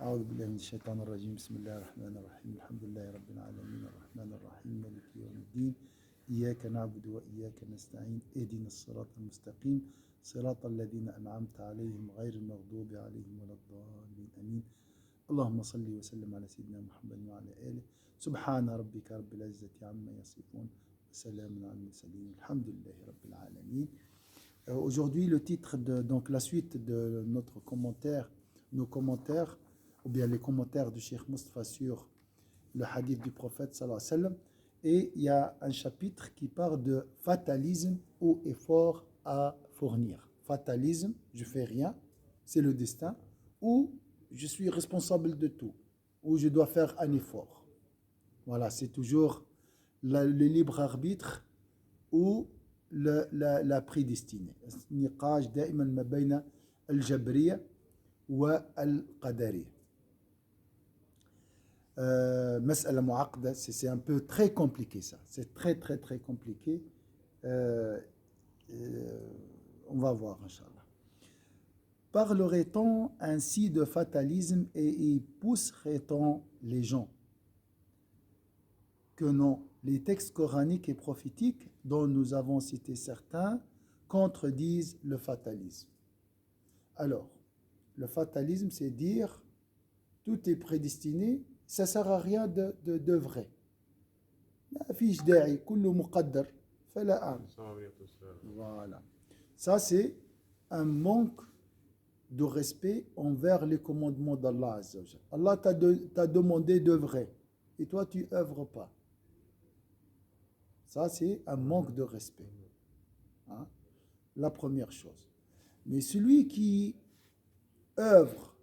أعوذ بالله من الشيطان الرجيم بسم الله الرحمن الرحيم الحمد لله رب العالمين الرحمن الرحيم مالك يوم الدين إياك نعبد وإياك نستعين اهدنا الصراط المستقيم صراط الذين أنعمت عليهم غير المغضوب عليهم ولا الضالين آمين اللهم صل وسلم على سيدنا محمد وعلى آله سبحان ربك رب العزة عما يصفون وسلام على المرسلين الحمد لله رب العالمين. Aujourd'hui le titre donc la suite de notre commentaire, nos commentaires ou bien les commentaires du Cheikh Moustapha sur le hadith du prophète sallallahu alayhi wa sallam, et il y a un chapitre qui parle de fatalisme ou effort à fournir. Fatalisme, je fais rien, c'est le destin, ou je suis responsable de tout, ou je dois faire un effort. Voilà, c'est toujours le libre arbitre ou la prédestinée. النقاش دائما ما بين الجبرية والقدرية. مسألة معقدة, c'est un peu très compliqué ça, c'est très très très compliqué. On va voir inchallah. Parlerait-on ainsi de fatalisme et y pousserait-on les gens? Que non, les textes coraniques et prophétiques dont nous avons cité certains contredisent le fatalisme. Alors, le fatalisme, c'est dire tout est prédestiné, ça ne sert à rien de vrai. Voilà. Ça, c'est un manque de respect envers les commandements d'Allah Azza wa Jal. Allah t'a demandé d'œuvrer et toi, tu n'œuvres pas. Ça, c'est un manque de respect. Hein? La première chose. Mais celui qui œuvre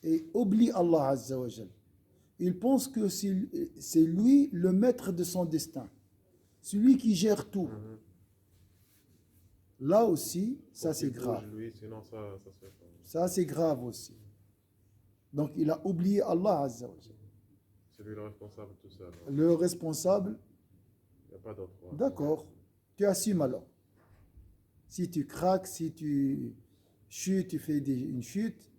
et oublie Allah Azza wa Jal, il pense que c'est lui le maître de son destin, celui qui gère tout. Là aussi, ça c'est grave. Lui, sinon ça se fait pas. Ça c'est grave aussi. Donc il a oublié Allah Azza wa Jal. C'est lui le responsable de tout ça. Non? Le responsable. Il n'y a pas d'autre. D'accord. Tu assumes alors. Si tu craques, si tu chutes, tu fais une chute,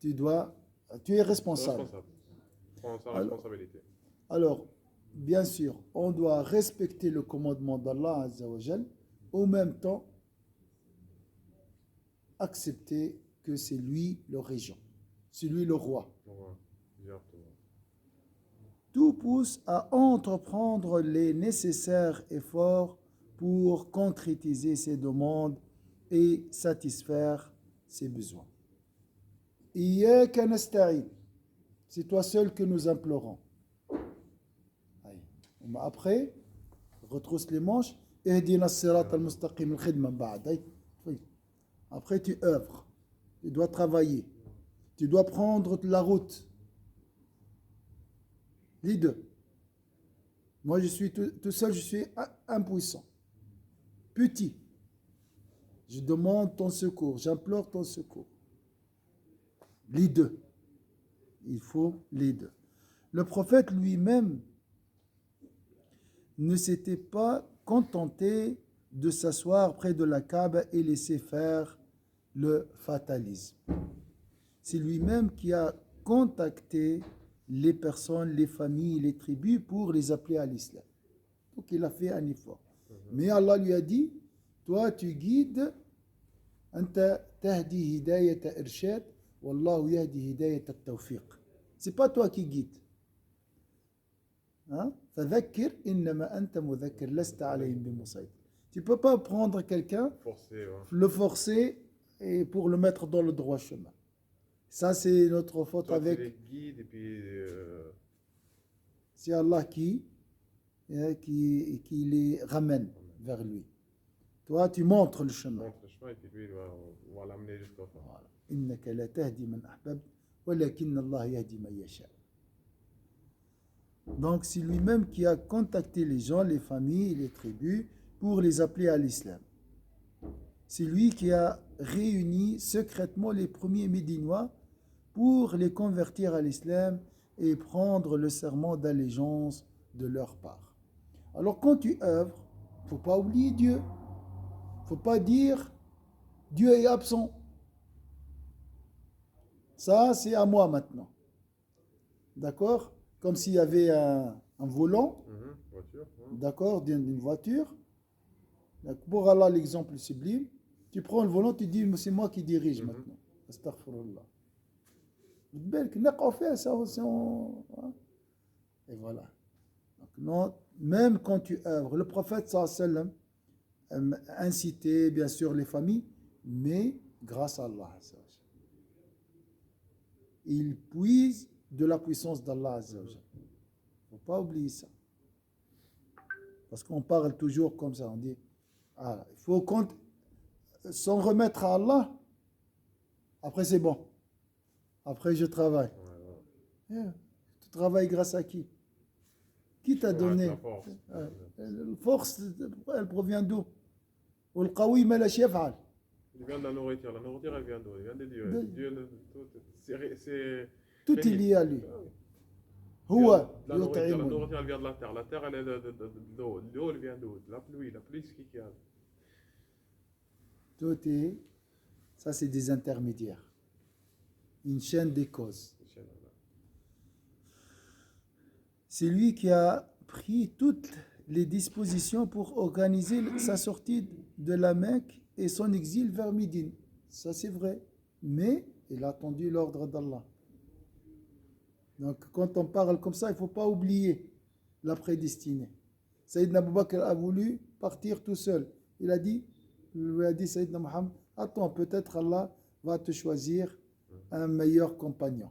tu es responsable. Prends sa responsabilité. Alors, bien sûr, on doit respecter le commandement d'Allah Azza wa Jal, au même temps accepter que c'est lui le régent, c'est lui le roi. Tout pousse à entreprendre les nécessaires efforts pour concrétiser ses demandes et satisfaire ses besoins. Iyyaka nasta'in, c'est toi seul que nous implorons. Après, retrousse les manches. Ihdina as-sirat al-mustaqim al-khidma ba'd. Après, tu œuvres, tu dois travailler, tu dois prendre la route. Les deux. Moi, je suis tout seul, je suis impuissant, petit. Je demande ton secours, j'implore ton secours. Les deux. Il faut les deux. Le prophète lui-même ne s'était pas contenté de s'asseoir près de la Kaaba et laisser faire le fatalisme. C'est lui-même qui a contacté les personnes, les familles, les tribus pour les appeler à l'islam. Donc il a fait un effort. Mais Allah lui a dit, toi tu guides, anta tahdi hidayata irshad, wallahu yahdi hidayata tawfiq. C'est pas toi qui guides. فذكر إنما أنت مذكر لست عليهم بمسيطر. Tu peux pas prendre quelqu'un, le forcer et pour le mettre dans le droit chemin. Ça, c'est notre faute. Toi, avec. Tu les guides et puis. C'est Allah qui les ramène vers lui. Toi, tu montres le chemin. Montre le chemin et puis lui, il va l'amener jusqu'au fond. Voilà. إنك لا تهدي من أحببت ولكن الله يهدي من يشاء. Donc, c'est lui-même qui a contacté les gens, les familles, les tribus pour les appeler à l'islam. C'est lui qui a réuni secrètement les premiers Médinois pour les convertir à l'islam et prendre le serment d'allégeance de leur part. Alors quand tu œuvres, il ne faut pas oublier Dieu. Il ne faut pas dire Dieu est absent. Ça, c'est à moi maintenant. D'accord? Comme s'il y avait un volant, Voiture. d'accord, d'une voiture. Donc, pour Allah, l'exemple sublime, tu prends le volant, tu dis, c'est moi qui dirige maintenant. Astaghfirullah. Et voilà. Donc, non, même quand tu œuvres, le prophète sallam incitait bien sûr les familles, mais grâce à Allah. Il puise de la puissance d'Allah. Il ne faut pas oublier ça. Parce qu'on parle toujours comme ça, on dit, ah, il faut s'en remettre à Allah, après c'est bon. Après je travaille. Yeah. Tu travailles grâce à qui? Qui t'a donné? La force. La force, elle provient d'où? والقوي ما لاش يفعل. Il vient de la nourriture. La nourriture, elle vient d'où? Elle vient de Dieu. Dieu, c'est Tout est lié à lui. La هو يطعمني. nourriture, elle vient de la terre. La terre, elle est de l'eau. L'eau, elle vient d'où? La pluie, c'est qui qui a? Tout est, ça c'est des intermédiaires. Une chaîne des causes. C'est lui qui a pris toutes les dispositions pour organiser sa sortie de la Mecque et son exil vers Médine. Ça c'est vrai. Mais il a attendu l'ordre d'Allah. Donc quand on parle comme ça, il ne faut pas oublier la prédestinée. Sayyidina Abu Bakr a voulu partir tout seul. Il lui a dit Sayyidina Muhammad, attends, peut-être Allah va te choisir un meilleur compagnon.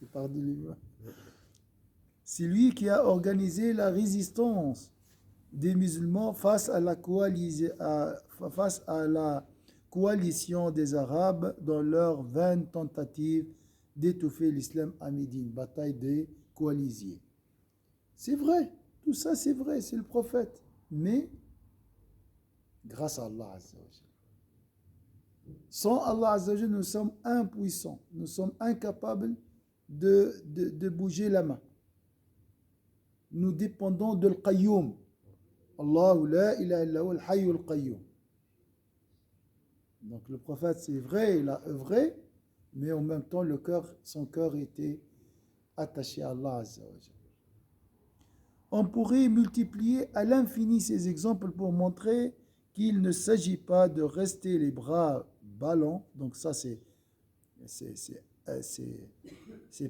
Il part de lui. C'est lui qui a organisé la résistance des musulmans face à la coalition des Arabes dans leur vaine tentative d'étouffer l'islam à Médine, bataille des coalisés. C'est vrai, tout ça c'est vrai, c'est le prophète. Mais grâce à Allah Azza wa Jalla. Sans Allah Azza wa Jalla, nous sommes impuissants, nous sommes incapables de bouger la main. Nous dépendons de l'Qayyum. Allahu la ilaha illa huwa al-hayy al-qayyum. Donc le prophète, c'est vrai, il a œuvré, mais en même temps, son cœur était attaché à Allah Azza wa Jalla. On pourrait multiplier à l'infini ces exemples pour montrer qu'il ne s'agit pas de rester les bras ballants. Donc ça, c'est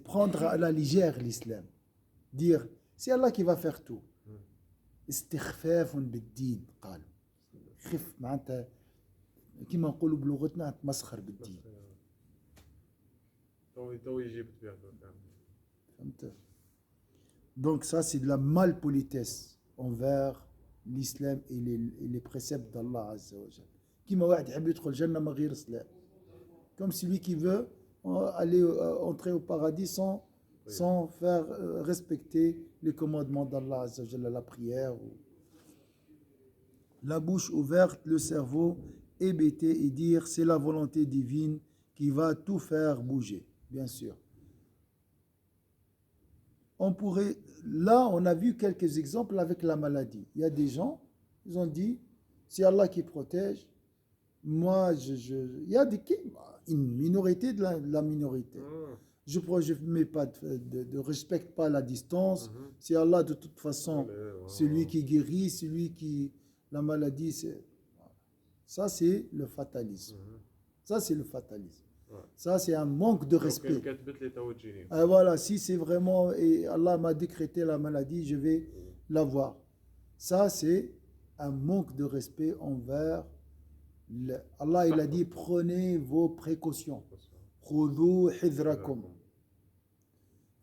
prendre à la légère l'islam. Dire, c'est Allah qui va faire tout. استخفاف بالدين قالوا خف معناتها كما نقولوا بلغتنا تمسخر بالدين. Donc ça c'est de la malpolitesse envers l'islam et les préceptes d'Allah Azza wa Jalla. كما واحد يحب يدخل الجنة من غير اسلام. Comme celui qui veut aller entrer au paradis sans faire respecter les commandements d'Allah Azza wa Jalla, la prière. La bouche ouverte, le cerveau hébété et dire c'est la volonté divine qui va tout faire bouger, bien sûr. Là, on a vu quelques exemples avec la maladie. Il y a des gens, ils ont dit, c'est Allah qui protège. Moi, il y a une minorité de la minorité. Je ne respecte pas la distance. C'est Allah de toute façon, celui qui guérit, celui qui... La maladie, ça c'est le fatalisme. Ça c'est le fatalisme. Ça c'est un manque de respect. Voilà, si c'est vraiment, et Allah m'a décrété la maladie, je vais l'avoir. Ça c'est un manque de respect envers Allah. Il a dit, prenez vos précautions. خذوا حذركم.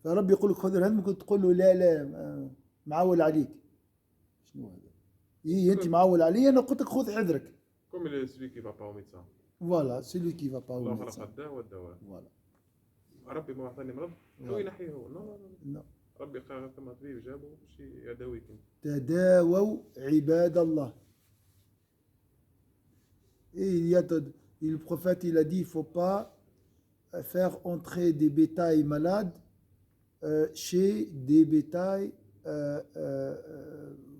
فرب يقول لك خذ الهدم ممكن تقول له لا معول عليك. شنو هذا؟ انت معول علي انا قلت لك خذ حذرك. Comme celui qui va pas au médecin. Voilà, celui qui va pas au الله médecin. خلق الداء والدواء. Voilà. ربي ما عطاني مرض هو ينحيه هو. Non. ربي خلق ثم طبيب جابه باش يداويكم. تداووا عباد الله. Et le prophète il a dit il faut pas faire entrer des bétails malades chez des bétails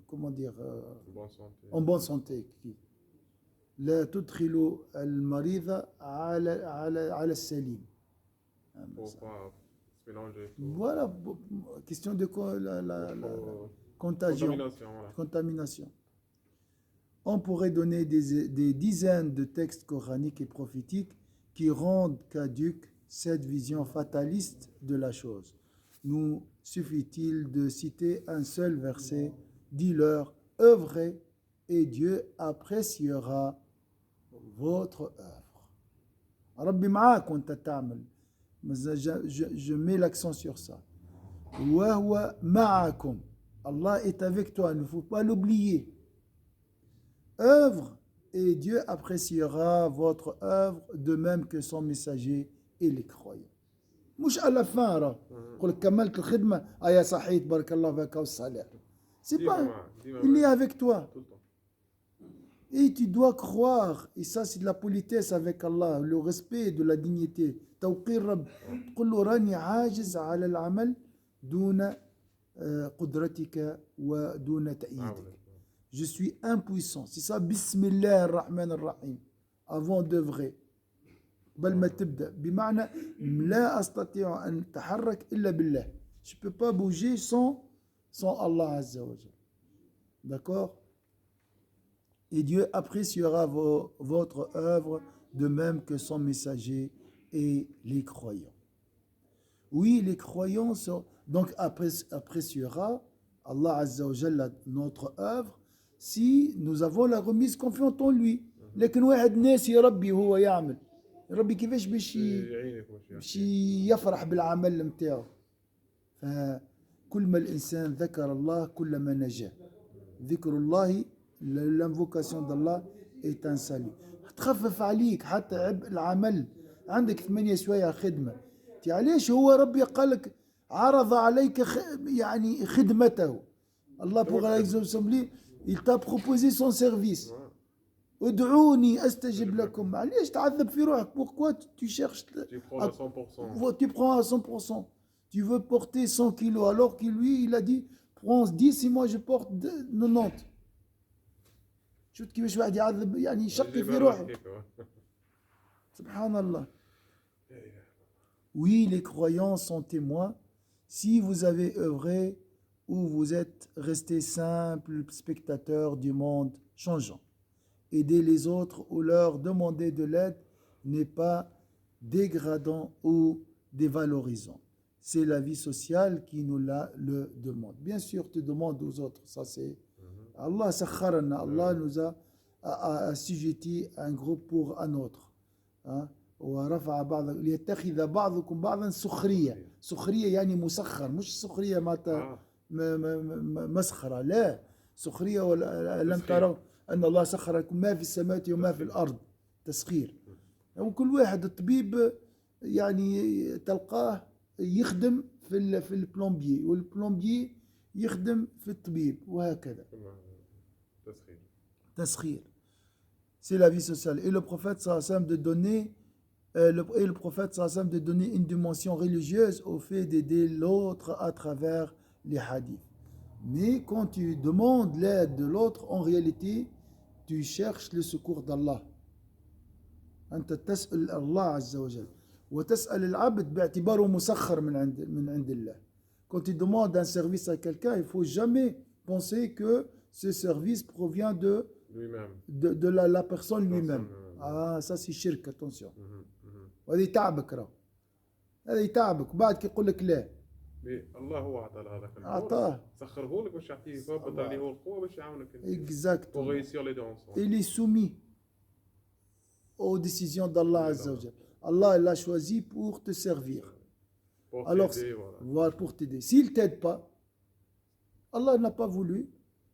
comment dire en bonne santé. لا تدخلوا المريض على السليم. Pour pas se mélanger. Tout. Voilà, question de contagion, Contamination, voilà. contamination. On pourrait donner des dizaines de textes coraniques et prophétiques qui rendent caduque cette vision fataliste de la chose. Nous suffit-il de citer un seul verset, dis-leur, œuvrez et Dieu appréciera votre œuvre. Rabbi ma'ak wa anta ta'mal. Je mets l'accent sur ça. Wa huwa ma'akum. Allah est avec toi, il ne faut pas l'oublier. Œuvre et Dieu appréciera votre œuvre de même que son messager et les croyants. مش à la fin راه يقول لك كملت الخدمه يا صحيت بارك الله فيك والصالح. C'est pas, il est avec toi. Tout le temps. Et tu dois croire, et ça c'est de la politesse avec Allah, le respect de la dignité. توقير رب تقول له راني عاجز على العمل دون قدرتك ودون تأييدك. Je suis impuissant. C'est ça, Bismillah ar-Rahman ar-Rahim. Avant d'œuvrer. بل ما تبدأ بمعنى لا أستطيع أن أتحرك إلا بالله. Je ne peux pas bouger sans Allah Azza wa Jal. D'accord? Et Dieu appréciera votre œuvre de même que son messager et les croyants. Oui, les croyants sont, donc appréciera Allah Azza wa Jal notre œuvre si nous avons la remise confiante en lui. لكن واحد ناسي ربي وهو يعمل ربي كيفاش باش يفرح بالعمل نتاعو. فكل ما الانسان ذكر الله كل ما نجا. ذكر الله l'invocation d'Allah est un salut. تخفف عليك حتى عبء العمل. عندك 8 سوايع خدمه علاش هو ربي قال لك عرض عليك يعني خدمته. Allah pour l'exaucer, il t'a proposé son service. ادعوني استجب لكم. علاش تعذب في روحك؟ Pourquoi tu cherches Tu prends à 100%. Tu prends à 100%. Tu veux porter 100 kilos alors que lui il a dit prends 10 et moi je porte 90. شفت كيفاش واحد يعذب يعني يشقي في روحه. Subhanallah. Oui, les croyants sont témoins. Si vous avez œuvré ou vous êtes resté simple spectateur du monde changeant, aider les autres ou leur demander de l'aide n'est pas dégradant ou dévalorisant. C'est la vie sociale qui nous le demande. Bien sûr, tu demandes aux autres. Ça, c'est Allah sakharana. Allah nous a assujetti un groupe pour un autre. ورفع بعض ليتخذ بعضكم بعضا سخرية. سخرية يعني مسخر، مش سخرية مسخرة. لا، سخرية لم تروا أن الله سخر لكم ما في السماوات وما في الأرض. تسخير. وكل واحد الطبيب يعني تلقاه يخدم في البلومبيي والبلومبيي يخدم في الطبيب وهكذا. تسخير. C'est la vie sociale. Et le prophète sallam de donner une dimension religieuse au fait d'aider l'autre à travers les hadiths. Mais quand tu demandes l'aide de l'autre, en réalité, tu cherches le secours d'Allah. أنت تسأل الله عز وجل وتسأل العبد باعتباره مسخر من عند الله. Quand tu demandes un service à quelqu'un, il ne faut jamais penser que ce service provient de la personne lui-même. Ah, ça c'est shirk, attention. وهذا يتعبك راه. هذا يتعبك بعد كي يقول لك لا. الله هو عطاه هذاك عطاه. سخره لك باش يعطيه ثابت عليه هو القوة باش يعاونك. Exactement. Pour réussir les deux ensemble. Il est soumis aux décisions d'Allah Azza wa Jal. Allah l'a choisi pour te servir. Pour alors t'aider, voilà, pour t'aider. S'il t'aide pas, Allah n'a pas voulu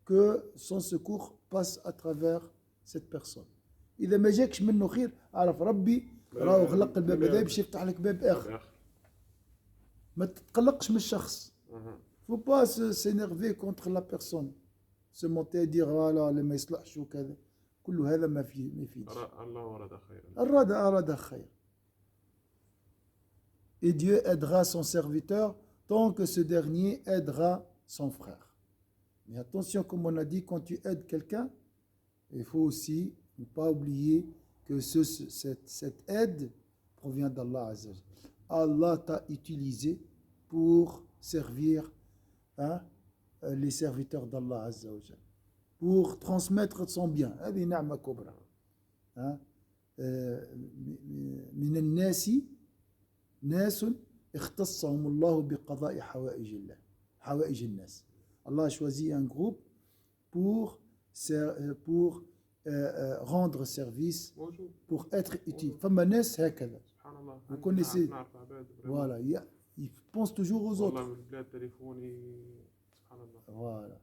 que son secours passe à travers cette personne. إذا ما جاكش منه خير عرف ربي راهو خلق الباب هذا باش يفتح لك باب آخر. ما تتقلقش من الشخص. Faut pas s'énerver contre la personne. Se monter et dire voilà اللي ما يصلحش وكذا. كل هذا ما يفيدش. الله أراد خير. أراد خير. Et Dieu aidera son serviteur tant que ce dernier aidera son frère. Mais attention, comme on a dit, quand tu aides quelqu'un, il faut aussi ne pas oublier que cette aide provient d'Allah Azza wa Jalla. Allah t'a utilisé pour servir hein, les serviteurs d'Allah Azza wa Jal, pour transmettre son bien. هذه نعمة كبرى. من الناس ناس اختصهم الله بقضاء حوائج الله حوائج الناس. Allah a choisi un groupe pour rendre service, pour être utile. فما ناس هكذا. Vous connaissez. Voilà, ils pensent toujours aux autres. Voilà.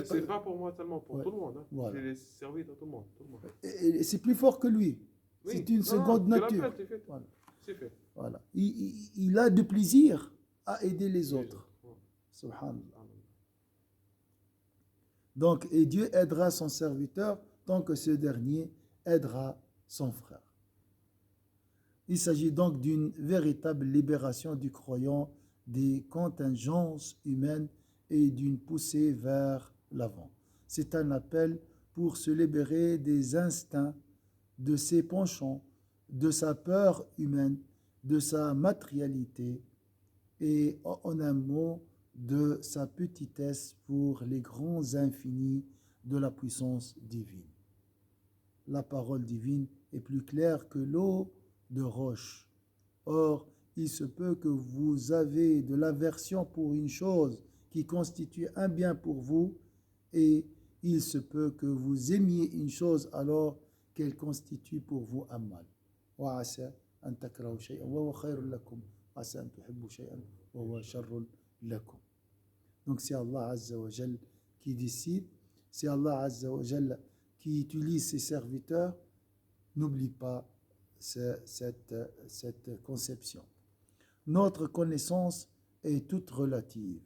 C'est pas pour moi seulement, pour tout le monde. Hein. Voilà. J'ai servi à tout le monde. Tout le monde. Et c'est plus fort que lui. Oui. C'est une seconde nature. C'est fait. Voilà. C'est fait. Voilà. Il a de plaisir à aider les autres. Subhanallah. Donc, et Dieu aidera son serviteur tant que ce dernier aidera son frère. Il s'agit donc d'une véritable libération du croyant des contingences humaines et d'une poussée vers l'avant. C'est un appel pour se libérer des instincts, de ses penchants, de sa peur humaine, de sa matérialité et en un mot de sa petitesse pour les grands infinis de la puissance divine. La parole divine est plus claire que l'eau de roche. Or, il se peut que vous avez de l'aversion pour une chose qui constitue un bien pour vous, et il se peut que vous aimiez une chose alors qu'elle constitue pour vous un mal. وعسى أن تكرهوا شيئا وهو خير لكم وعسى أن تحبوا شيئا وهو شر لكم. Donc c'est Allah Azza wa Jal qui décide, c'est Allah Azza wa Jal qui utilise ses serviteurs. N'oublie pas cette conception. Notre connaissance est toute relative.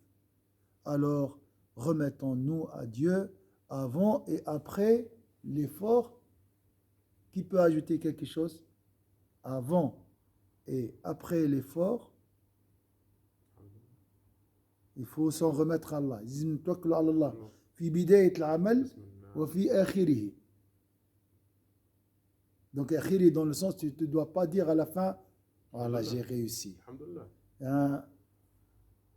Alors remettons-nous à Dieu avant et après l'effort. Qui peut ajouter quelque chose? Avant et après l'effort, il faut s'en remettre à Allah. لازم نتوكل على الله في بداية العمل وفي آخره. Donc آخره dans le sens tu ne dois pas dire à la fin voilà j'ai réussi. Hein,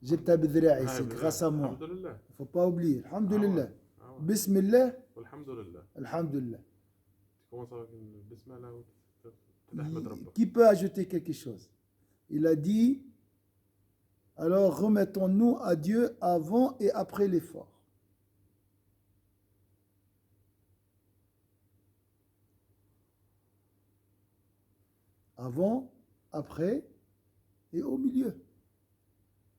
جبتها بذراعي c'est grâce à moi. Il ne faut pas oublier. Alhamdulillah. Bismillah. Alhamdulillah. Qui peut ajouter quelque chose? Il a dit alors remettons-nous à Dieu avant et après l'effort. Avant, après et au milieu.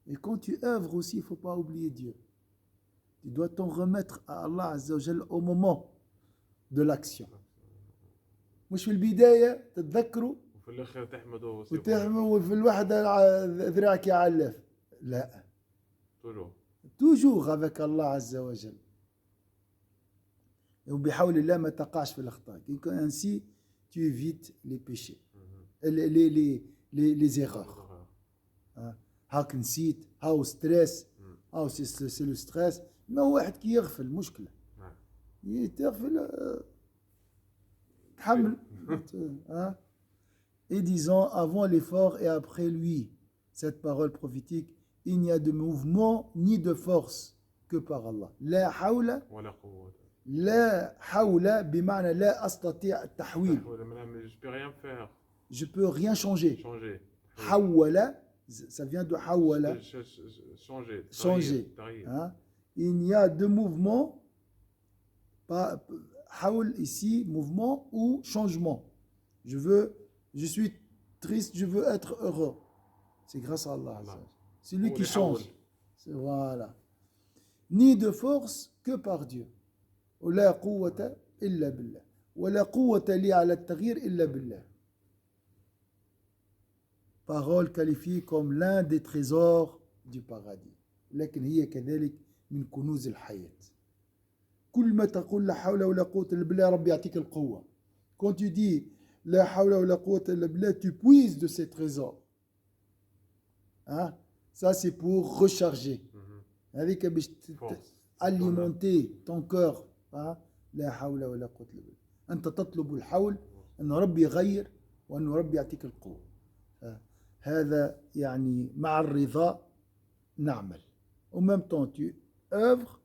Et quand tu œuvres aussi, il ne faut pas oublier Dieu. Tu dois t'en remettre à Allah Azza wa Jal au moment de l'action. مش في البداية تتذكروا وفي الآخر تحمدوا وفي الوحدة ذراعك يعلف. لا. Toujours avec Allah Azza wa Jal. Et وبحول الله ما تقعش في الأخطاء. Ainsi, tu évites les péchés. Les erreurs. هاك نسيت هاو ستريس هاو سي لو ستريس. ما هو واحد كي يغفل مشكلة. يتغفل et disant avant l'effort et après lui cette parole prophétique, il n'y a de mouvement ni de force que par Allah. لا حول لا حول بمعنى لا أستطيع التحويل. Je peux rien changer. حول ça vient de حول changer. Il n'y a de mouvement pas حول ici, mouvement ou changement. Je suis triste, je veux être heureux. C'est grâce à Allah. C'est lui qui change. Voilà. Ni de force que par Dieu. ولا قوة إلا بالله. ولا قوة لي على التغيير إلا بالله. Parole qualifiée comme l'un des trésors du paradis. لكن هي كذلك من كنوز الحياة. كل ما تقول لا حول ولا قوة إلا بالله ربي يعطيك القوة. Quand tu dis لا حول ولا قوة إلا بالله, tu puises de ces trésors. Hein? Ça c'est pour recharger. Avec alimenter ton cœur. لا حول ولا قوة إلا بالله. أنت تطلب الحول أن ربي يغير وأن ربي يعطيك القوة. هذا يعني مع الرضا نعمل. En même temps, tu œuvres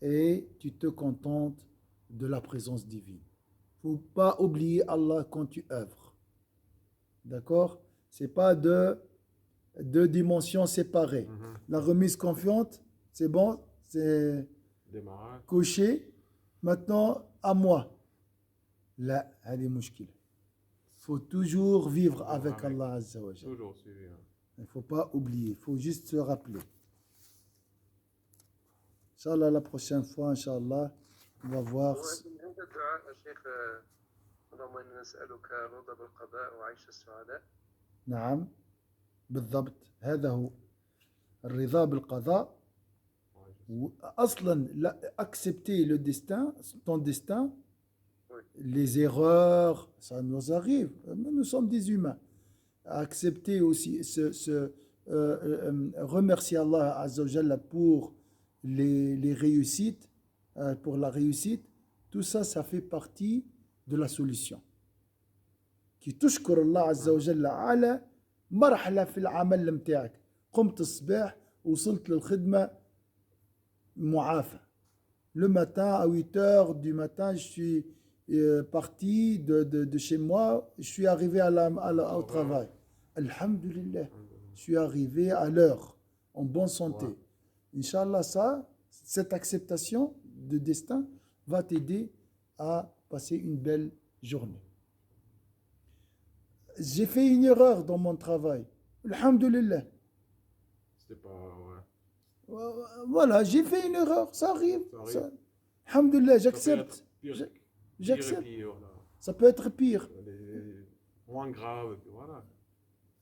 et tu te contentes de la présence divine. Il ne faut pas oublier Allah quand tu œuvres. D'accord? Ce n'est pas deux dimensions séparées. La remise confiante, c'est bon, c'est Démarrage. coché. Maintenant, à moi. Là, elle est mouchkil. Il faut toujours vivre avec Allah Azza wa Jalla. Toujours suivi. Hein. Il ne faut pas oublier, il faut juste se rappeler. Inch'Allah, la prochaine fois, Inch'Allah, on va voir. عند الدعاء يا شيخ اللهم إنا نسألك الرضا بالقضاء وعيش السعداء. نعم بالضبط هذا هو الرضا بالقضاء. أصلا accepter le destin, ton destin, les erreurs, ça nous arrive, nous sommes des humains. Accepter aussi, remercier Allah Azza wa Jalla pour les réussites, pour la réussite, tout ça, ça fait partie de la solution. كي تشكر الله عز وجل على مرحلة في العمل متاعك، قمت الصباح وصلت للخدمة معافى. Le matin à 8h du matin, je suis parti de chez moi, je suis arrivé au travail. Alhamdulillah, je suis arrivé à l'heure, en bonne santé. Inch'Allah, cette acceptation de destin va t'aider à passer une belle journée. J'ai fait une erreur dans mon travail. Alhamdulillah. C'était pas. Voilà, j'ai fait une erreur, ça arrive. Alhamdulillah, j'accepte. J'accepte. Ça peut être pire. Moins grave, voilà.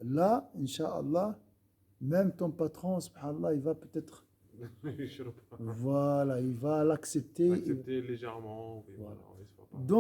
Là, Inch'Allah, même ton patron, subhanallah, il va peut-être. Voilà, il va l'accepter. Accepter légèrement. Voilà. Donc,